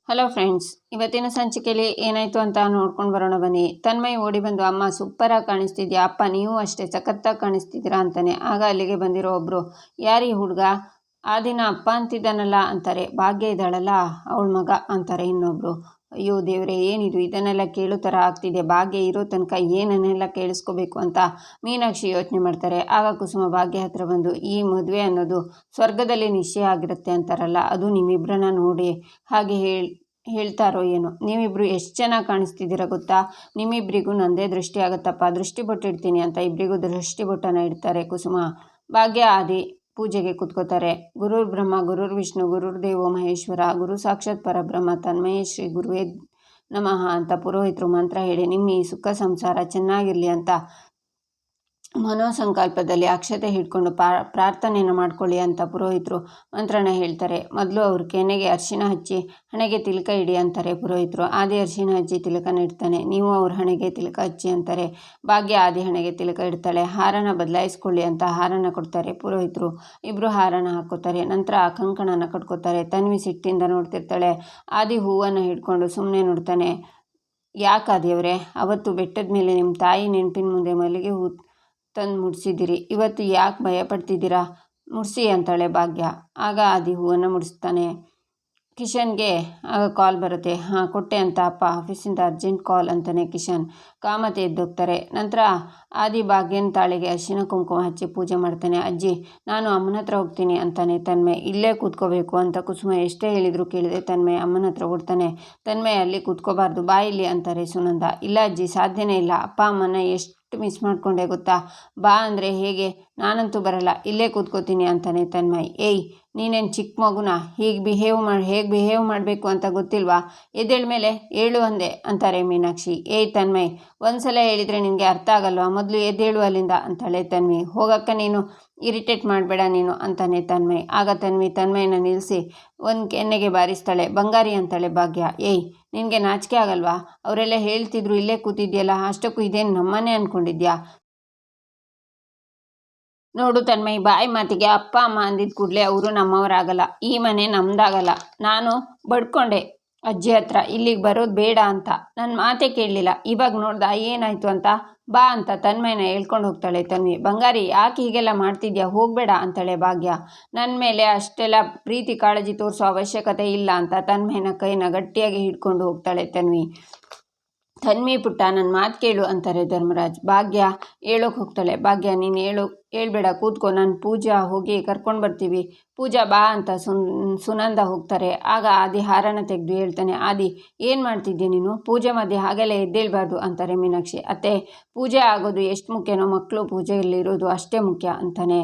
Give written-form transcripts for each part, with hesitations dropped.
Hello friends, ಇವತ್ತಿನ ಸಂಚಿಕೆಯಲ್ಲಿ ಏನಾಯಿತು ಅಂತ ನೋಡ್ಕೊಂಡು ಬರೋಣ ಬನ್ನಿ. ತನ್ಮಯ್ ಓಡಿ ಬಂದು, ಅಮ್ಮ ಸೂಪರಾಗಿ ಕಾಣಿಸ್ತಿದ್ಯಾ, ಅಪ್ಪ ನೀವು ಅಷ್ಟೇ ಸಖತ್ತಾಗಿ ಕಾಣಿಸ್ತಿದ್ದೀರಾ ಅಂತಾನೆ. ಆಗ ಅಲ್ಲಿಗೆ ಬಂದಿರೋ ಒಬ್ಬರು, ಯಾರೀ ಹುಡುಗ, ಆ ದಿನ ಅಪ್ಪ ಅಂತಿದ್ದಾನಲ್ಲ ಅಂತಾರೆ. ಭಾಗ್ಯ ಇದ್ದಾಳಲ್ಲ ಅವಳ ಮಗ ಅಂತಾರೆ ಇನ್ನೊಬ್ರು. ಅಯ್ಯೋ ದೇವ್ರೆ, ಏನಿದು, ಇದನ್ನೆಲ್ಲ ಕೇಳೋ ಥರ ಆಗ್ತಿದೆ. ಭಾಗ್ಯ ಇರೋ ತನಕ ಏನನ್ನೆಲ್ಲ ಕೇಳಿಸ್ಕೋಬೇಕು ಅಂತ ಮೀನಾಕ್ಷಿ ಯೋಚನೆ ಮಾಡ್ತಾರೆ. ಆಗ ಕುಸುಮ ಭಾಗ್ಯ ಹತ್ರ ಬಂದು, ಈ ಮದುವೆ ಅನ್ನೋದು ಸ್ವರ್ಗದಲ್ಲಿ ನಿಶ್ಚಯ ಆಗಿರುತ್ತೆ ಅಂತಾರಲ್ಲ, ಅದು ನಿಮ್ಮಿಬ್ಬರನ್ನ ನೋಡಿ ಹಾಗೆ ಹೇಳ್ತಾರೋ ಏನೋ. ನೀವಿಬ್ರು ಎಷ್ಟು ಚೆನ್ನಾಗಿ ಕಾಣಿಸ್ತಿದ್ದೀರಾ ಗೊತ್ತಾ, ನಿಮ್ಮಿಬ್ಬರಿಗೂ ನಂದೇ ದೃಷ್ಟಿ ಆಗುತ್ತಪ್ಪ, ದೃಷ್ಟಿ ಬೊಟ್ಟಿಡ್ತೀನಿ ಅಂತ ಇಬ್ಬರಿಗೂ ದೃಷ್ಟಿ ಬೊಟ್ಟನ್ನು ಇಡ್ತಾರೆ ಕುಸುಮ. ಭಾಗ್ಯ ಆದಿ ಪೂಜೆಗೆ ಕೂತ್ಕೋತಾರೆ. ಗುರುರ್ ಬ್ರಹ್ಮ ಗುರುರ್ ವಿಷ್ಣು ಗುರುರ್ ದೇವೋ ಮಹೇಶ್ವರ ಗುರು ಸಾಕ್ಷಾತ್ ಪರಬ್ರಹ್ಮ ತನ್ಮಯ ಶ್ರೀ ಗುರುವೇ ನಮಃ ಅಂತ ಪುರೋಹಿತರು ಮಂತ್ರ ಹೇಳಿ ನಿಮ್ಮ ಈ ಸುಖ ಸಂಸಾರ ಚೆನ್ನಾಗಿರಲಿ ಅಂತ ಮನೋಸಂಕಲ್ಪದಲ್ಲಿ ಅಕ್ಷತೆ ಹಿಡ್ಕೊಂಡು ಪ್ರಾರ್ಥನೆಯನ್ನು ಮಾಡ್ಕೊಳ್ಳಿ ಅಂತ ಪುರೋಹಿತರು ಮಂತ್ರನ ಹೇಳ್ತಾರೆ. ಮೊದಲು ಅವ್ರ ಕೆನೆಗೆ ಅರಿಶಿನ ಹಚ್ಚಿ ಹಣೆಗೆ ತಿಲಕ ಇಡಿ ಅಂತಾರೆ ಪುರೋಹಿತರು. ಆದಿ ಅರಿಶಿನ ಹಚ್ಚಿ ತಿಲಕನ ಇಡ್ತಾನೆ. ನೀವು ಅವ್ರ ಹಣೆಗೆ ತಿಲಕ ಹಚ್ಚಿ ಅಂತಾರೆ. ಭಾಗ್ಯ ಆದಿ ಹಣೆಗೆ ತಿಲಕ ಇಡ್ತಾಳೆ. ಹಾರನ ಬದಲಾಯಿಸ್ಕೊಳ್ಳಿ ಅಂತ ಹಾರನ ಕೊಡ್ತಾರೆ ಪುರೋಹಿತರು. ಇಬ್ಬರು ಹಾರನ ಹಾಕೋತಾರೆ. ನಂತರ ಆ ಕಂಕಣನ ಕಟ್ಕೋತಾರೆ. ತನ್ವಿ ಸಿಟ್ಟಿಂದ ನೋಡ್ತಿರ್ತಾಳೆ. ಆದಿ ಹೂವನ್ನು ಹಿಡ್ಕೊಂಡು ಸುಮ್ಮನೆ ನೋಡ್ತಾನೆ. ಯಾಕಾದಿಯವ್ರೆ, ಅವತ್ತು ಬೆಟ್ಟದ ಮೇಲೆ ನಿಮ್ಮ ತಾಯಿ ನೆನಪಿನ ಮುಂದೆ ಮಲ್ಲಿಗೆ ಹೂ ತಂದು ಮುಡಿಸಿದ್ದೀರಿ, ಇವತ್ತು ಯಾಕೆ ಭಯಪಡ್ತಿದ್ದೀರಾ, ಮುಡಿಸಿ ಅಂತಾಳೆ ಭಾಗ್ಯ. ಆಗ ಆದಿ ಹೂವನ್ನು ಮುಡಿಸ್ತಾನೆ. ಕಿಶನ್ಗೆ ಆಗ ಕಾಲ್ ಬರುತ್ತೆ. ಹಾಂ ಕೊಟ್ಟೆ ಅಂತ ಅಪ್ಪ, ಆಫೀಸಿಂದ ಅರ್ಜೆಂಟ್ ಕಾಲ್ ಅಂತಾನೆ ಕಿಶನ್. ಕಾಮತೆ ಎದ್ದೋಗ್ತಾರೆ. ನಂತರ ಆದಿ ಭಾಗ್ಯನ ತಾಳಿಗೆ ಅರಿಶಿನ ಕುಂಕುಮ ಹಚ್ಚಿ ಪೂಜೆ ಮಾಡ್ತಾನೆ. ಅಜ್ಜಿ, ನಾನು ಅಮ್ಮನ ಹತ್ರ ಹೋಗ್ತೀನಿ ಅಂತಾನೆ ತನ್ಮಯ್. ಇಲ್ಲೇ ಕೂತ್ಕೋಬೇಕು ಅಂತ ಕುಸುಮ ಎಷ್ಟೇ ಹೇಳಿದ್ರು ಕೇಳಿದೆ ತನ್ಮಯ್ ಅಮ್ಮನ ಹತ್ರ ಓಡ್ತಾನೆ. ತನ್ಮಯ್ ಅಲ್ಲಿ ಕೂತ್ಕೋಬಾರ್ದು, ಬಾ ಇಲ್ಲಿ ಅಂತಾರೆ ಸುನಂದ. ಇಲ್ಲ ಅಜ್ಜಿ, ಸಾಧ್ಯನೇ ಇಲ್ಲ, ಅಪ್ಪ ಅಮ್ಮನ ಎಷ್ಟು ಮಿಸ್ ಮಾಡ್ಕೊಂಡೆ ಗೊತ್ತಾ, ಬಾ ಅಂದರೆ ಹೇಗೆ, ನಾನಂತೂ ಬರಲ್ಲ, ಇಲ್ಲೇ ಕೂತ್ಕೋತೀನಿ ಅಂತಾನೆ ತನ್ಮಯ್. ಏಯ್, ನೀನೇನು ಚಿಕ್ಕ ಮಗುನ, ಹೇಗೆ ಬಿಹೇವ್ ಮಾಡಬೇಕು ಅಂತ ಗೊತ್ತಿಲ್ವಾ, ಎದ್ದೇಳ ಮೇಲೆ ಏಳು ಅಂದೆ ಅಂತಾರೆ ಮೀನಾಕ್ಷಿ. ಏಯ್ ತನ್ಮಯ್, ಒಂದ್ಸಲ ಹೇಳಿದರೆ ನಿನಗೆ ಅರ್ಥ ಆಗಲ್ವಾ, ಮೊದಲು ಎದ್ದೇಳು ಅಲ್ಲಿಂದ ಅಂತಾಳೆ ತನ್ವಿ. ಹೋಗಕ್ಕ ನೀನು, ಇರಿಟೇಟ್ ಮಾಡಬೇಡ ನೀನು ಅಂತಾನೆ ತನ್ಮಯ್. ಆಗ ತನ್ಮಯನ ನಿಲ್ಲಿಸಿ ಒಂದು ಕೆನ್ನೆಗೆ ಬಾರಿಸ್ತಾಳೆ. ಬಂಗಾರಿ ಅಂತಾಳೆ ಭಾಗ್ಯ. ಏಯ್, ನಿನಗೆ ನಾಚಿಕೆ ಆಗಲ್ವಾ, ಅವರೆಲ್ಲ ಹೇಳ್ತಿದ್ರು ಇಲ್ಲೇ ಕೂತಿದ್ಯಲ್ಲ, ಅಷ್ಟಕ್ಕೂ ಇದೇನು ನಮ್ಮನೆ ಅಂದ್ಕೊಂಡಿದ್ಯಾ, ನೋಡು ತನ್ಮಯ್, ಬಾಯಿ ಮಾತಿಗೆ ಅಪ್ಪ ಅಮ್ಮ ಅಂದಿದ್ದ ಕೂಡಲೇ ಅವರು ನಮ್ಮವರಾಗಲ್ಲ, ಈ ಮನೆ ನಮ್ದಾಗಲ್ಲ. ನಾನು ಬಡ್ಕೊಂಡೆ ಅಜ್ಜಿ ಹತ್ರ ಇಲ್ಲಿಗೆ ಬರೋದು ಬೇಡ ಅಂತ, ನನ್ನ ಮಾತೇ ಕೇಳಲಿಲ್ಲ. ಇವಾಗ ನೋಡ್ದ ಏನಾಯ್ತು ಅಂತ, ಬಾ ಅಂತ ತನ್ಮಯನ ಹೇಳ್ಕೊಂಡು ಹೋಗ್ತಾಳೆ ತನ್ವಿ. ಬಂಗಾರಿ, ಯಾಕೆ ಹೀಗೆಲ್ಲ ಮಾಡ್ತಿದ್ಯಾ, ಹೋಗಬೇಡ ಅಂತಾಳೆ ಭಾಗ್ಯ. ನನ್ನ ಮೇಲೆ ಅಷ್ಟೆಲ್ಲ ಪ್ರೀತಿ ಕಾಳಜಿ ತೋರಿಸೋ ಅವಶ್ಯಕತೆ ಇಲ್ಲ ಅಂತ ತನ್ಮಯನ ಕೈನ ಗಟ್ಟಿಯಾಗಿ ಹಿಡ್ಕೊಂಡು ಹೋಗ್ತಾಳೆ ತನ್ವಿ. ತನ್ವಿ ಪುಟ್ಟ, ನನ್ನ ಮಾತು ಕೇಳು ಅಂತಾರೆ ಧರ್ಮರಾಜ್. ಭಾಗ್ಯ ಹೇಳೋಕೆ ಹೋಗ್ತಾಳೆ. ಭಾಗ್ಯ, ನೀನು ಹೇಳ್ಬೇಡ, ಕೂತ್ಕೋ, ನಾನು ಪೂಜಾ ಹೋಗಿ ಕರ್ಕೊಂಡು ಬರ್ತೀವಿ, ಪೂಜಾ ಬಾ ಅಂತ ಸುನಂದ ಹೋಗ್ತಾರೆ. ಆಗ ಆದಿ ಹಾರನ ತೆಗೆದು ಹೇಳ್ತಾನೆ. ಆದಿ, ಏನು ಮಾಡ್ತಿದ್ದೆ ನೀನು, ಪೂಜೆ ಮಧ್ಯೆ ಹಾಗೆಲ್ಲ ಎದ್ದೇಳಬಾರ್ದು ಅಂತಾರೆ ಮೀನಾಕ್ಷಿ. ಅತ್ತೆ, ಪೂಜೆ ಆಗೋದು ಎಷ್ಟು ಮುಖ್ಯನೋ ಮಕ್ಕಳು ಪೂಜೆಯಲ್ಲಿರೋದು ಅಷ್ಟೇ ಮುಖ್ಯ ಅಂತಾನೆ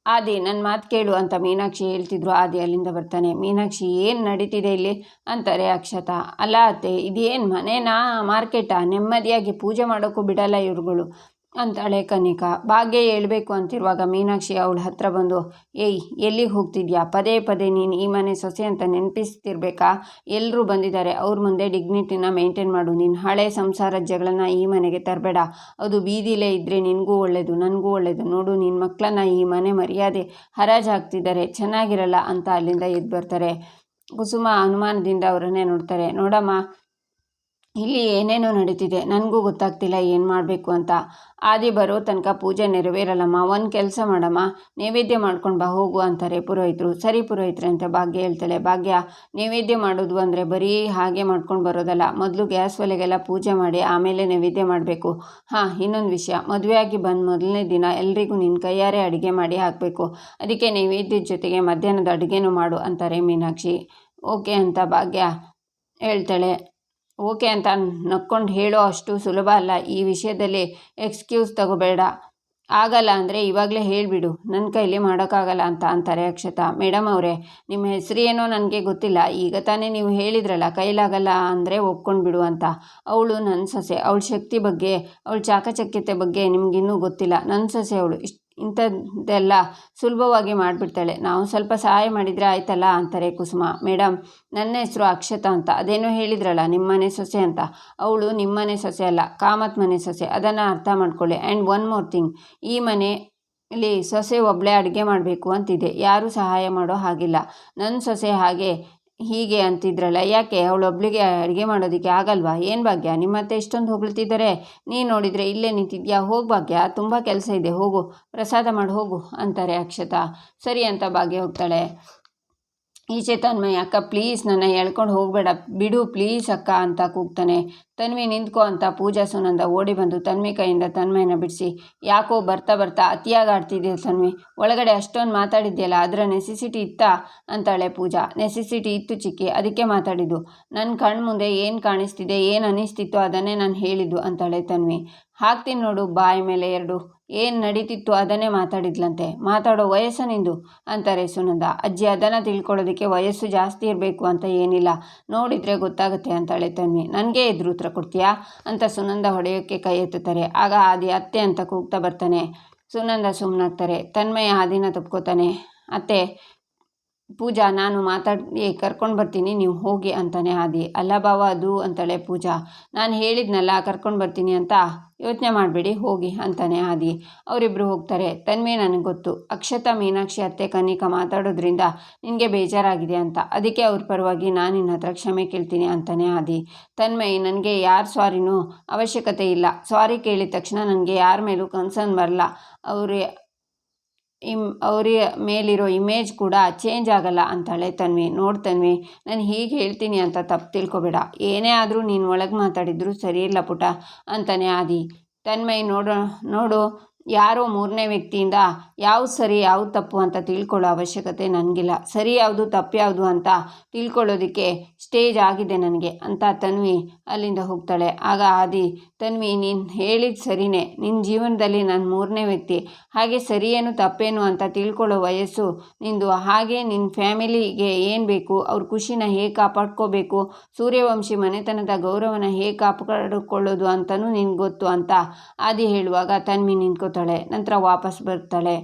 ಆದಿ. ನನ್ನ ಮಾತು ಕೇಳು ಅಂತ ಮೀನಾಕ್ಷಿ ಹೇಳ್ತಿದ್ರು. ಆದಿ ಅಲ್ಲಿಂದ ಬರ್ತಾನೆ. ಮೀನಾಕ್ಷಿ, ಏನು ನಡೀತಿದೆ ಇಲ್ಲಿ ಅಂತಾರೆ ಅಕ್ಷತಾ. ಅಲ್ಲ ಅತ್ತೆ, ಇದೇನು ಮನೆನಾ ಮಾರ್ಕೆಟಾ, ನೆಮ್ಮದಿಯಾಗಿ ಪೂಜೆ ಮಾಡೋಕ್ಕೂ ಬಿಡಲ್ಲ ಇವ್ರುಗಳು ಅಂತಾಳೆ ಕನಿಕಾ. ಭಾಗ್ಯ ಹೇಳ್ಬೇಕು ಅಂತಿರುವಾಗ ಮೀನಾಕ್ಷಿ ಅವಳ ಹತ್ರ ಬಂದು, ಏಯ್, ಎಲ್ಲಿಗೆ ಹೋಗ್ತಿದ್ಯಾ, ಪದೇ ಪದೇ ನೀನು ಈ ಮನೆ ಸೊಸೆ ಅಂತ ನೆನಪಿಸ್ತಿರ್ಬೇಕಾ, ಎಲ್ಲರೂ ಬಂದಿದ್ದಾರೆ, ಅವ್ರ ಮುಂದೆ ಡಿಗ್ನಿಟಿನ ಮೇಂಟೈನ್ ಮಾಡು. ನೀನು ಹಳೆ ಸಂಸಾರದ ಜಗಳನ್ನ ಈ ಮನೆಗೆ ತರಬೇಡ, ಅದು ಬೀದಿಲೇ ಇದ್ದರೆ ನಿನಗೂ ಒಳ್ಳೇದು ನನಗೂ ಒಳ್ಳೇದು. ನೋಡು, ನಿನ್ನ ಮಕ್ಕಳನ್ನ ಈ ಮನೆ ಮರ್ಯಾದೆ ಹರಾಜು ಹಾಕ್ತಿದ್ದಾರೆ, ಚೆನ್ನಾಗಿರಲ್ಲ ಅಂತ ಅಲ್ಲಿಂದ ಎದ್ದು ಬರ್ತಾರೆ. ಕುಸುಮ ಅನುಮಾನದಿಂದ ಅವರನ್ನೇ ನೋಡ್ತಾರೆ. ನೋಡಮ್ಮ, ಇಲ್ಲಿ ಏನೇನೋ ನಡೀತಿದೆ, ನನಗೂ ಗೊತ್ತಾಗ್ತಿಲ್ಲ ಏನು ಮಾಡಬೇಕು ಅಂತ. ಆದಿ ಬರೋ ತನಕ ಪೂಜೆ ನೆರವೇರಲ್ಲಮ್ಮ, ಒಂದು ಕೆಲಸ ಮಾಡಮ್ಮ, ನೈವೇದ್ಯ ಮಾಡ್ಕೊಂಡು ಬಾ ಹೋಗು ಅಂತಾರೆ ಪುರೋಹಿತರು. ಸರಿ ಪುರೋಹಿತರೆ ಅಂತ ಭಾಗ್ಯ ಹೇಳ್ತಾಳೆ. ಭಾಗ್ಯ, ನೈವೇದ್ಯ ಮಾಡೋದು ಅಂದರೆ ಬರೀ ಹಾಗೆ ಮಾಡ್ಕೊಂಡು ಬರೋದಲ್ಲ, ಮೊದಲು ಗ್ಯಾಸ್ ಒಲೆಗೆಲ್ಲ ಪೂಜೆ ಮಾಡಿ ಆಮೇಲೆ ನೈವೇದ್ಯ ಮಾಡಬೇಕು. ಹಾಂ, ಇನ್ನೊಂದು ವಿಷಯ, ಮದುವೆಯಾಗಿ ಬಂದು ಮೊದಲನೇ ದಿನ ಎಲ್ರಿಗೂ ನಿನ್ನ ಕೈಯಾರೆ ಅಡುಗೆ ಮಾಡಿ ಹಾಕಬೇಕು, ಅದಕ್ಕೆ ನೈವೇದ್ಯದ ಜೊತೆಗೆ ಮಧ್ಯಾಹ್ನದ ಅಡುಗೆನೂ ಮಾಡು ಅಂತಾರೆ ಮೀನಾಕ್ಷಿ. ಓಕೆ ಅಂತ ಭಾಗ್ಯ ಹೇಳ್ತಾಳೆ. ಓಕೆ ಅಂತ ನಕ್ಕೊಂಡು ಹೇಳೋ ಅಷ್ಟು ಸುಲಭ ಅಲ್ಲ, ಈ ವಿಷಯದಲ್ಲಿ ಎಕ್ಸ್ಕ್ಯೂಸ್ ತಗೋಬೇಡ, ಆಗಲ್ಲ ಅಂದರೆ ಇವಾಗಲೇ ಹೇಳಿಬಿಡು, ನನ್ನ ಕೈಲಿ ಮಾಡೋಕ್ಕಾಗಲ್ಲ ಅಂತ ಅಂತಾರೆ ಅಕ್ಷತಾ. ಮೇಡಮ್ ಅವರೇ, ನಿಮ್ಮ ಹೆಸರು ಏನೋ ನನಗೆ ಗೊತ್ತಿಲ್ಲ, ಈಗ ತಾನೇ ನೀವು ಹೇಳಿದ್ರಲ್ಲ ಕೈಲಾಗಲ್ಲ ಅಂದರೆ ಒಪ್ಕೊಂಡ್ಬಿಡು ಅಂತ. ಅವಳು ನನ್ನ ಸೊಸೆ, ಅವಳ ಶಕ್ತಿ ಬಗ್ಗೆ, ಅವಳ ಚಾಕಚಕ್ಯತೆ ಬಗ್ಗೆ ನಿಮಗಿನ್ನೂ ಗೊತ್ತಿಲ್ಲ. ನನ್ನ ಸೊಸೆ ಅವಳು, ಇಂಥದ್ದೆಲ್ಲ ಸುಲಭವಾಗಿ ಮಾಡಿಬಿಡ್ತಾಳೆ, ನಾವು ಸ್ವಲ್ಪ ಸಹಾಯ ಮಾಡಿದರೆ ಆಯ್ತಲ್ಲ ಅಂತಾರೆ ಕುಸುಮ. ಮೇಡಮ್, ನನ್ನ ಹೆಸರು ಅಕ್ಷತಾ ಅಂತ, ಅದೇನೋ ಹೇಳಿದ್ರಲ್ಲ ನಿಮ್ಮನೆ ಸೊಸೆ ಅಂತ, ಅವಳು ನಿಮ್ಮನೆ ಸೊಸೆ ಅಲ್ಲ, ಕಾಮತ್ ಮನೆ ಸೊಸೆ, ಅದನ್ನು ಅರ್ಥ ಮಾಡ್ಕೊಳ್ಳಿ. ಆ್ಯಂಡ್ ಒನ್ ಮೋರ್ ಥಿಂಗ್, ಈ ಮನೆಯಲ್ಲಿ ಸೊಸೆ ಒಬ್ಬಳೇ ಅಡುಗೆ ಮಾಡಬೇಕು ಅಂತಿದೆ, ಯಾರೂ ಸಹಾಯ ಮಾಡೋ ಹಾಗಿಲ್ಲ. ನನ್ನ ಸೊಸೆ ಹಾಗೆ ಹೀಗೆ ಅಂತಿದ್ರಲ್ಲ, ಯಾಕೆ ಅವಳೊಬ್ಳಿಗೆ ಅಡುಗೆ ಮಾಡೋದಕ್ಕೆ ಆಗಲ್ವಾ? ಏನು ಭಾಗ್ಯ, ನಿಮ್ಮ ಅತ್ತೆ ಇಷ್ಟೊಂದು ಹೊಗಳ್ತಿದ್ದಾರೆ, ನೀನು ನೋಡಿದರೆ ಇಲ್ಲೇ ನಿಂತಿದ್ಯಾ? ಹೋಗು ಭಾಗ್ಯ, ತುಂಬ ಕೆಲಸ ಇದೆ, ಹೋಗು ಪ್ರಸಾದ ಮಾಡಿ ಹೋಗು ಅಂತಾರೆ ಅಕ್ಷತಾ. ಸರಿ ಅಂತ ಭಾಗ್ಯ ಹೋಗ್ತಾಳೆ. ಈಚೆ ತನ್ಮಯ್, ಅಕ್ಕ ಪ್ಲೀಸ್ ನನ್ನ ಎಳ್ಕೊಂಡು ಹೋಗಬೇಡ, ಬಿಡು ಪ್ಲೀಸ್ ಅಕ್ಕ ಅಂತ ಕೂಗ್ತಾನೆ. ತನ್ವಿ ನಿಂತ್ಕೋ ಅಂತ ಪೂಜಾ ಸುನಂದ ಓಡಿ ಬಂದು ತನ್ವಿ ಕೈಯಿಂದ ತನ್ಮಯನ ಬಿಡಿಸಿ, ಯಾಕೋ ಬರ್ತಾ ಬರ್ತಾ ಅತಿಯಾಗಿ ಆಡ್ತಿದ್ದೆ ತನ್ವಿ, ಒಳಗಡೆ ಅಷ್ಟೊಂದು ಮಾತಾಡಿದ್ಯಲ್ಲ, ಅದರ ನೆಸೆಸಿಟಿ ಇತ್ತಾ ಅಂತಾಳೆ ಪೂಜಾ. ನೆಸೆಸಿಟಿ ಇತ್ತು ಚಿಕ್ಕಿ, ಅದಕ್ಕೆ ಮಾತಾಡಿದ್ದು. ನನ್ನ ಕಣ್ಣು ಮುಂದೆ ಏನು ಕಾಣಿಸ್ತಿದೆ, ಏನು ಅನ್ನಿಸ್ತಿತ್ತು ಅದನ್ನೇ ನಾನು ಹೇಳಿದ್ದು ಅಂತಾಳೆ ತನ್ವಿ. ಹಾಕ್ತೀನಿ ನೋಡು ಬಾಯಿ ಮೇಲೆ ಎರಡು, ಏನು ನಡೀತಿತ್ತು ಅದನ್ನೇ ಮಾತಾಡಿದ್ಲಂತೆ. ಮಾತಾಡೋ ವಯಸ್ಸು ನಿಂದು ಅಂತಾರೆ ಸುನಂದ. ಅಜ್ಜಿ, ಅದನ್ನು ತಿಳ್ಕೊಳ್ಳೋದಕ್ಕೆ ವಯಸ್ಸು ಜಾಸ್ತಿ ಇರಬೇಕು ಅಂತ ಏನಿಲ್ಲ, ನೋಡಿದರೆ ಗೊತ್ತಾಗುತ್ತೆ ಅಂತಾಳೆ ತನ್ವಿ. ನನಗೆ ಎದುರು ಉತ್ತರ ಕೊಡ್ತೀಯಾ ಅಂತ ಸುನಂದ ಹೊಡೆಯೋಕ್ಕೆ ಕೈ ಎತ್ತುತ್ತಾರೆ. ಆಗ ಆದಿ ಅತ್ತೆ ಅಂತ ಕೂಗ್ತಾ ಬರ್ತಾನೆ. ಸುನಂದ ಸುಮ್ಮನಾಗ್ತಾರೆ. ತನ್ಮಯ ಆದಿನ ತಪ್ಕೋತಾನೆ. ಅತ್ತೆ, ಪೂಜಾ ನಾನು ಮಾತಾಡಿ ಕರ್ಕೊಂಡು ಬರ್ತೀನಿ, ನೀವು ಹೋಗಿ ಅಂತಾನೆ ಆದಿ. ಅಲ್ಲ ಬಾವ ಅದು ಅಂತಾಳೆ ಪೂಜಾ. ನಾನು ಹೇಳಿದ್ನಲ್ಲ ಕರ್ಕೊಂಡು ಬರ್ತೀನಿ ಅಂತ, ಯೋಚನೆ ಮಾಡಬೇಡಿ ಹೋಗಿ ಅಂತಾನೆ ಆದಿ. ಅವರಿಬ್ಬರು ಹೋಗ್ತಾರೆ. ತನ್ವಿ, ನನಗೆ ಗೊತ್ತು ಅಕ್ಷತಾ ಮೀನಾಕ್ಷಿ ಅತ್ತೆ ಕನಿಕಾ ಮಾತಾಡೋದ್ರಿಂದ ನಿನಗೆ ಬೇಜಾರಾಗಿದೆ ಅಂತ, ಅದಕ್ಕೆ ಅವ್ರ ಪರವಾಗಿ ನಾನು ನಿನ್ನ ಹತ್ರ ಕ್ಷಮೆ ಕೇಳ್ತೀನಿ ಅಂತಾನೆ ಆದಿ. ತನ್ಮಯ್, ನನಗೆ ಯಾರ ಸಾರಿನೂ ಅವಶ್ಯಕತೆ ಇಲ್ಲ, ಸಾರಿ ಕೇಳಿದ ತಕ್ಷಣ ನನಗೆ ಯಾರ ಮೇಲೂ ಕನ್ಸರ್ನ್ ಬರಲ್ಲ, ಅವ್ರ ಮೇಲಿರೋ ಇಮೇಜ್ ಕೂಡ ಚೇಂಜ್ ಆಗಲ್ಲ ಅಂತಾಳೆ ತನ್ವಿ. ನೋಡಿ ತನ್ವಿ, ನಾನು ಹೀಗೆ ಹೇಳ್ತೀನಿ ಅಂತ ತಪ್ಪು ತಿಳ್ಕೊಬೇಡ, ಏನೇ ಆದರೂ ನೀನು ಒಳಗೆ ಮಾತಾಡಿದ್ರು ಸರಿ ಇಲ್ಲ ಪುಟ ಅಂತಾನೆ ಆದಿ. ತನ್ಮಯ್, ನೋಡು ಯಾರೋ ಮೂರನೇ ವ್ಯಕ್ತಿಯಿಂದ ಯಾವುದು ಸರಿ ಯಾವುದು ತಪ್ಪು ಅಂತ ತಿಳ್ಕೊಳ್ಳೋ ಅವಶ್ಯಕತೆ ನನಗಿಲ್ಲ, ಸರಿ ಯಾವುದು ತಪ್ಪು ಯಾವುದು ಅಂತ ತಿಳ್ಕೊಳ್ಳೋದಕ್ಕೆ ಸ್ಟೇಜ್ ಆಗಿದೆ ನನಗೆ ಅಂತ ತನ್ವಿ ಅಲ್ಲಿಂದ ಹೋಗ್ತಾಳೆ. ಆಗ ಆದಿ, ತನ್ವಿ ನೀನು ಹೇಳಿದ ಸರಿಯೇ, ನಿನ್ನ ಜೀವನದಲ್ಲಿ ನಾನು ಮೂರನೇ ವ್ಯಕ್ತಿ, ಹಾಗೆ ಸರಿಯೇನು ತಪ್ಪೇನು ಅಂತ ತಿಳ್ಕೊಳ್ಳೋ ವಯಸ್ಸು ನಿಂದು, ಹಾಗೆ ನಿನ್ನ ಫ್ಯಾಮಿಲಿಗೆ ಏನು ಬೇಕು, ಅವ್ರ ಖುಷಿನ ಹೇಗೆ ಕಾಪಾಡ್ಕೋಬೇಕು, ಸೂರ್ಯವಂಶಿ ಮನೆತನದ ಗೌರವನ ಹೇಗೆ ಕಾಪಾಡಿಕೊಳ್ಳೋದು ಅಂತಲೂ ನಿನ್ಗೆ ಗೊತ್ತು ಅಂತ ಆದಿ ಹೇಳುವಾಗ ತನ್ವಿ ನಿಂತ್ಕೋತಾಳೆ. ನಂತರ ವಾಪಸ್ ಬರ್ತಾಳೆ.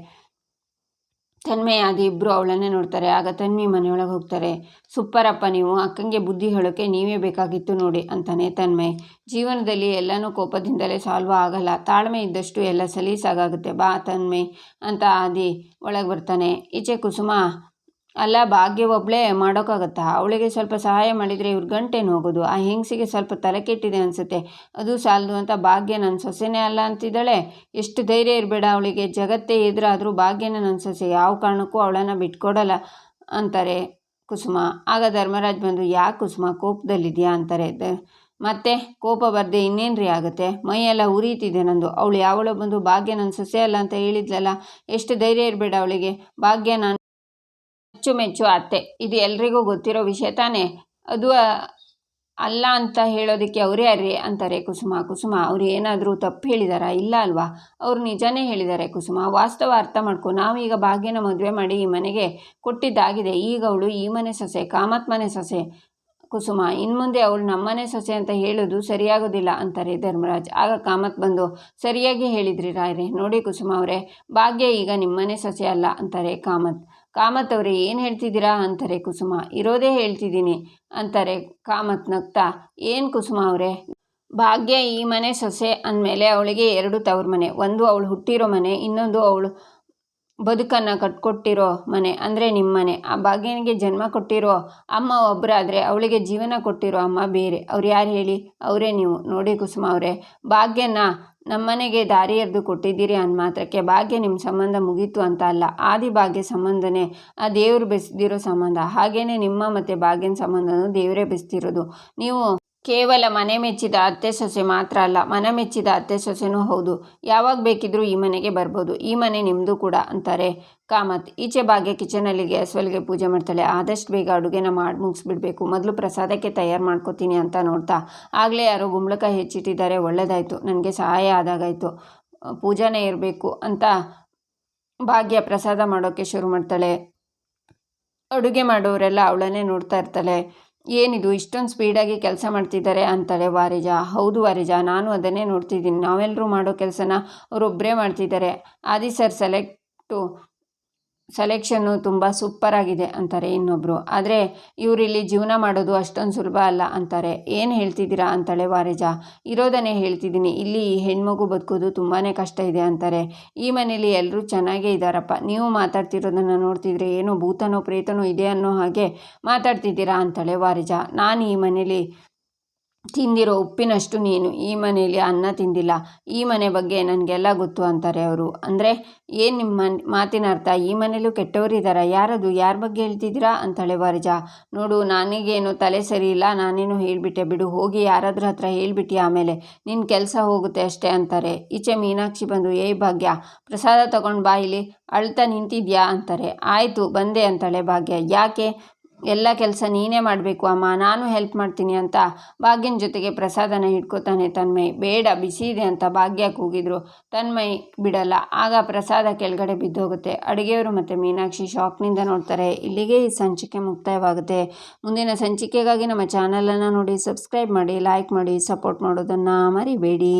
ತನ್ಮಯ ಆದಿ ಇಬ್ಬರು ಅವಳನ್ನೇ ನೋಡ್ತಾರೆ. ಆಗ ತನ್ವಿ ಮನೆಯೊಳಗೆ ಹೋಗ್ತಾರೆ. ಸೂಪರಪ್ಪ, ನೀವು ಅಕ್ಕಂಗೆ ಬುದ್ಧಿ ಹೇಳೋಕ್ಕೆ ನೀವೇ ಬೇಕಾಗಿತ್ತು ನೋಡಿ ಅಂತಾನೆ ತನ್ಮಯ್. ಜೀವನದಲ್ಲಿ ಎಲ್ಲನೂ ಕೋಪದಿಂದಲೇ ಸಾಲ್ವ್ ಆಗಲ್ಲ, ತಾಳ್ಮೆ ಇದ್ದಷ್ಟು ಎಲ್ಲ ಸಲೀಸಾಗುತ್ತೆ ಬಾ ತನ್ಮಯ್ ಅಂತ ಆದಿ ಒಳಗೆ ಬರ್ತಾನೆ. ಈಚೆ ಕುಸುಮ, ಅಲ್ಲ ಭಾಗ್ಯ ಒಬ್ಬಳೇ ಮಾಡೋಕ್ಕಾಗತ್ತಾ, ಅವಳಿಗೆ ಸ್ವಲ್ಪ ಸಹಾಯ ಮಾಡಿದರೆ ಇವ್ರ ಗಂಟೇನು ಹೋಗೋದು, ಆ ಹೆಂಗಸಿಗೆ ಸ್ವಲ್ಪ ತಲೆ ಕೆಟ್ಟಿದೆ ಅನಿಸುತ್ತೆ, ಅದು ಸಾಲದು ಅಂತ ಭಾಗ್ಯ ನನ್ನ ಸೊಸೆನೇ ಅಲ್ಲ ಅಂತಿದ್ದಾಳೆ, ಎಷ್ಟು ಧೈರ್ಯ ಇರಬೇಡ ಅವಳಿಗೆ, ಜಗತ್ತೇ ಎದುರಾದರೂ ಭಾಗ್ಯನ ನನ್ನ ಸೊಸೆ, ಯಾವ ಕಾರಣಕ್ಕೂ ಅವಳನ್ನು ಬಿಟ್ಕೊಡಲ್ಲ ಅಂತಾರೆ ಕುಸುಮ. ಆಗ ಧರ್ಮರಾಜ್ ಬಂದು, ಯಾಕೆ ಕುಸುಮ ಕೋಪದಲ್ಲಿದೆಯಾ ಅಂತಾರೆ. ಮತ್ತೆ ಕೋಪ ಬರದೆ ಇನ್ನೇನ್ರಿ ಆಗುತ್ತೆ, ಮೈಯೆಲ್ಲ ಉರಿತಿದೆ ನಂದು, ಅವಳು ಯಾವಳೋ ಬಂದು ಭಾಗ್ಯ ನನ್ನ ಸೊಸೆ ಅಲ್ಲ ಅಂತ ಹೇಳಿದ್ಲಲ್ಲ, ಎಷ್ಟು ಧೈರ್ಯ ಇರಬೇಡ ಅವಳಿಗೆ, ಭಾಗ್ಯ ನಾನು ಅಚ್ಚುಮೆಚ್ಚು ಅತ್ತೆ, ಇದು ಎಲ್ರಿಗೂ ಗೊತ್ತಿರೋ ವಿಷಯ ತಾನೇ, ಅದು ಅಲ್ಲ ಅಂತ ಹೇಳೋದಕ್ಕೆ ಅವರೇ ಯಾರೇ ಅಂತಾರೆ ಕುಸುಮ. ಅವ್ರು ಏನಾದರೂ ತಪ್ಪು ಹೇಳಿದಾರಾ? ಇಲ್ಲ ಅಲ್ವಾ, ಅವರು ನಿಜಾನೇ ಹೇಳಿದ್ದಾರೆ ಕುಸುಮ, ವಾಸ್ತವ ಅರ್ಥ ಮಾಡ್ಕೊ, ನಾವೀಗ ಭಾಗ್ಯನ ಮದುವೆ ಮಾಡಿ ಈ ಮನೆಗೆ ಕೊಟ್ಟಿದ್ದಾಗಿದೆ, ಈಗ ಅವಳು ಈ ಮನೆ ಸೊಸೆ, ಕಾಮತ್ ಮನೆ ಸೊಸೆ ಕುಸುಮ, ಇನ್ಮುಂದೆ ಅವಳು ನಮ್ಮನೆ ಸೊಸೆ ಅಂತ ಹೇಳೋದು ಸರಿಯಾಗೋದಿಲ್ಲ ಅಂತಾರೆ ಧರ್ಮರಾಜ್. ಆಗ ಕಾಮತ್ ಬಂದು, ಸರಿಯಾಗಿ ಹೇಳಿದ್ರಿ ರಾಯ್ರೆ, ನೋಡಿ ಕುಸುಮ ಅವರೇ, ಭಾಗ್ಯ ಈಗ ನಿಮ್ಮನೆ ಸೊಸೆ ಅಲ್ಲ ಅಂತಾರೆ ಕಾಮತ್ ಅವರೇ, ಏನು ಹೇಳ್ತಿದ್ದೀರಾ ಅಂತಾರೆ ಕುಸುಮ. ಇರೋದೇ ಹೇಳ್ತಿದ್ದೀನಿ ಅಂತಾರೆ ಕಾಮತ್ ನಗ್ತಾ. ಏನು ಕುಸುಮ ಅವರೇ, ಭಾಗ್ಯ ಈ ಮನೆ ಸೊಸೆ ಅಂದಮೇಲೆ ಅವಳಿಗೆ ಎರಡು ತವ್ರ ಮನೆ, ಒಂದು ಅವಳು ಹುಟ್ಟಿರೋ ಮನೆ, ಇನ್ನೊಂದು ಅವಳು ಬದುಕನ್ನು ಕಟ್ಕೊಟ್ಟಿರೋ ಮನೆ ಅಂದರೆ ನಿಮ್ಮ ಮನೆ. ಆ ಭಾಗ್ಯನಿಗೆ ಜನ್ಮ ಕೊಟ್ಟಿರೋ ಅಮ್ಮ ಒಬ್ಬರಾದರೆ ಅವಳಿಗೆ ಜೀವನ ಕೊಟ್ಟಿರೋ ಅಮ್ಮ ಬೇರೆ, ಅವ್ರು ಯಾರು ಹೇಳಿ? ಅವರೇ ನೀವು. ನೋಡಿ ಕುಸುಮ ಅವರೇ, ಭಾಗ್ಯನ ನಮ್ಮನೆಗೆ ದಾರಿ ಎರೆದು ಕೊಟ್ಟಿದ್ದೀರಿ ಅಂದ ಮಾತ್ರಕ್ಕೆ ಭಾಗ್ಯ ನಿಮ್ಮ ಸಂಬಂಧ ಮುಗೀತು ಅಂತ ಅಲ್ಲ, ಆದಿ ಭಾಗ್ಯ ಸಂಬಂಧನೇ ಆ ದೇವರು ಬೆಳೆಸ್ದಿರೋ ಸಂಬಂಧ, ಹಾಗೇನೆ ನಿಮ್ಮ ಮತ್ತು ಭಾಗ್ಯನ ಸಂಬಂಧನೂ ದೇವರೇ ಬೆಳೆಸ್ತಿರೋದು. ನೀವು ಕೇವಲ ಮನೆ ಮೆಚ್ಚಿದ ಅತ್ತೆ ಸೊಸೆ ಮಾತ್ರ ಅಲ್ಲ, ಮನ ಮೆಚ್ಚಿದ ಅತ್ತೆ ಸೊಸೆನೂ ಹೌದು, ಯಾವಾಗ ಬೇಕಿದ್ರೂ ಈ ಮನೆಗೆ ಬರ್ಬೋದು, ಈ ಮನೆ ನಿಮ್ಮದು ಕೂಡ ಅಂತಾರೆ ಕಾಮತ್. ಈಚೆ ಭಾಗ್ಯ ಕಿಚನಲ್ಲಿ ಗ್ಯಾಸ್ ಒಲೆಗೆ ಪೂಜೆ ಮಾಡ್ತಾಳೆ. ಆದಷ್ಟು ಬೇಗ ಅಡುಗೆನ ಮಾಡಿ ಮುಗಿಸ್ಬಿಡ್ಬೇಕು, ಮೊದಲು ಪ್ರಸಾದಕ್ಕೆ ತಯಾರು ಮಾಡ್ಕೋತೀನಿ ಅಂತ ನೋಡ್ತಾ, ಆಗಲೇ ಯಾರೋ ಗುಂಬಳಕಾಯಿ ಹೆಚ್ಚಿಟ್ಟಿದ್ದಾರೆ, ಒಳ್ಳೆಯದಾಯಿತು, ನನಗೆ ಸಹಾಯ ಆದಾಗಾಯಿತು, ಪೂಜಾನೇ ಇರಬೇಕು ಅಂತ ಭಾಗ್ಯ ಪ್ರಸಾದ ಮಾಡೋಕ್ಕೆ ಶುರು ಮಾಡ್ತಾಳೆ. ಅಡುಗೆ ಮಾಡೋರೆಲ್ಲ ಅವಳನ್ನೇ ನೋಡ್ತಾ ಇರ್ತಾಳೆ. ಏನಿದು ಇಷ್ಟೊಂದು ಸ್ಪೀಡಾಗಿ ಕೆಲಸ ಮಾಡ್ತಿದ್ದಾರೆ ಅಂತಾಳೆ ವಾರಿಜ. ಹೌದು ವಾರಿಜ, ನಾನು ಅದನ್ನೇ ನೋಡ್ತಿದ್ದೀನಿ, ನಾವೆಲ್ಲರೂ ಮಾಡೋ ಕೆಲಸನ ಅವರೊಬ್ಬರೇ ಮಾಡ್ತಿದ್ದಾರೆ. ಆದಿ ಸರ್ ಸೆಲೆಕ್ಷನ್ನು ತುಂಬ ಸೂಪರಾಗಿದೆ ಅಂತಾರೆ ಇನ್ನೊಬ್ಬರು. ಆದರೆ ಇವರಿಲ್ಲಿ ಜೀವನ ಮಾಡೋದು ಅಷ್ಟೊಂದು ಸುಲಭ ಅಲ್ಲ ಅಂತಾರೆ. ಏನು ಹೇಳ್ತಿದ್ದೀರಾ ಅಂತಾಳೆ ವಾರಿಜ. ಇರೋದನ್ನೇ ಹೇಳ್ತಿದ್ದೀನಿ, ಇಲ್ಲಿ ಈ ಹೆಣ್ಮಗು ಬದುಕೋದು ತುಂಬಾ ಕಷ್ಟ ಇದೆ ಅಂತಾರೆ. ಈ ಮನೇಲಿ ಎಲ್ಲರೂ ಚೆನ್ನಾಗೇ ಇದ್ದಾರಪ್ಪ, ನೀವು ಮಾತಾಡ್ತಿರೋದನ್ನು ನೋಡ್ತಿದ್ರೆ ಏನೋ ಭೂತನೋ ಪ್ರೇತನೋ ಇದೆ ಅನ್ನೋ ಹಾಗೆ ಮಾತಾಡ್ತಿದ್ದೀರಾ ಅಂತಾಳೆ ವಾರಿಜ. ನಾನು ಈ ಮನೇಲಿ ತಿಂದಿರೋ ಉಪ್ಪಿನಷ್ಟು ನೀನು ಈ ಮನೆಯಲ್ಲಿ ಅನ್ನ ತಿಂದಿಲ್ಲ. ಈ ಮನೆ ಬಗ್ಗೆ ನನಗೆಲ್ಲ ಗೊತ್ತು ಅಂತಾರೆ ಅವರು. ಅಂದರೆ ಏನು ನಿಮ್ಮ ಮಾತಿನ ಅರ್ಥ? ಈ ಮನೇಲೂ ಕೆಟ್ಟವರಿದ್ದಾರಾ? ಯಾರದು? ಯಾರ ಬಗ್ಗೆ ಹೇಳ್ತಿದ್ದೀರಾ ಅಂತಾಳೆ ವಾರಿಜ. ನೋಡು, ನನಗೇನು ತಲೆ ಸರಿ ಇಲ್ಲ, ನಾನೇನು ಹೇಳಿಬಿಟ್ಟೆ ಬಿಡು, ಹೋಗಿ ಯಾರಾದ್ರ ಹತ್ರ ಹೇಳ್ಬಿಟ್ಟು ಆಮೇಲೆ ನಿನ್ನ ಕೆಲಸ ಹೋಗುತ್ತೆ ಅಷ್ಟೇ ಅಂತಾರೆ. ಈಚೆ ಮೀನಾಕ್ಷಿ ಬಂದು, ಏಯ್ ಭಾಗ್ಯ, ಪ್ರಸಾದ ತಗೊಂಡು ಬಾ, ಇಲ್ಲಿ ಅಳ್ತಾ ನಿಂತಿದ್ಯಾ ಅಂತಾರೆ. ಆಯಿತು ಬಂದೆ ಅಂತಾಳೆ ಭಾಗ್ಯ. ಯಾಕೆ ಎಲ್ಲ ಕೆಲಸ ನೀನೇ ಮಾಡಬೇಕು ಅಮ್ಮ, ನಾನು ಹೆಲ್ಪ್ ಮಾಡ್ತೀನಿ ಅಂತ ಭಾಗ್ಯನ ಜೊತೆಗೆ ಪ್ರಸಾದನ ಹಿಡ್ಕೋತಾನೆ ತನ್ಮಯ್. ಬೇಡ, ಬಿಸಿ ಇದೆ ಅಂತ ಭಾಗ್ಯ ಕೂಗಿದ್ರು. ತನ್ಮಯ್ ಬಿಡಲ್ಲ. ಆಗ ಪ್ರಸಾದ ಕೆಳಗಡೆ ಬಿದ್ದೋಗುತ್ತೆ. ಅಡುಗೆಯವರು ಮತ್ತು ಮೀನಾಕ್ಷಿ ಶಾಕ್ನಿಂದ ನೋಡ್ತಾರೆ. ಇಲ್ಲಿಗೆ ಈ ಸಂಚಿಕೆ ಮುಕ್ತಾಯವಾಗುತ್ತೆ. ಮುಂದಿನ ಸಂಚಿಕೆಗಾಗಿ ನಮ್ಮ ಚಾನಲನ್ನು ನೋಡಿ, ಸಬ್ಸ್ಕ್ರೈಬ್ ಮಾಡಿ, ಲೈಕ್ ಮಾಡಿ, ಸಪೋರ್ಟ್ ಮಾಡೋದನ್ನು ಮರಿಬೇಡಿ.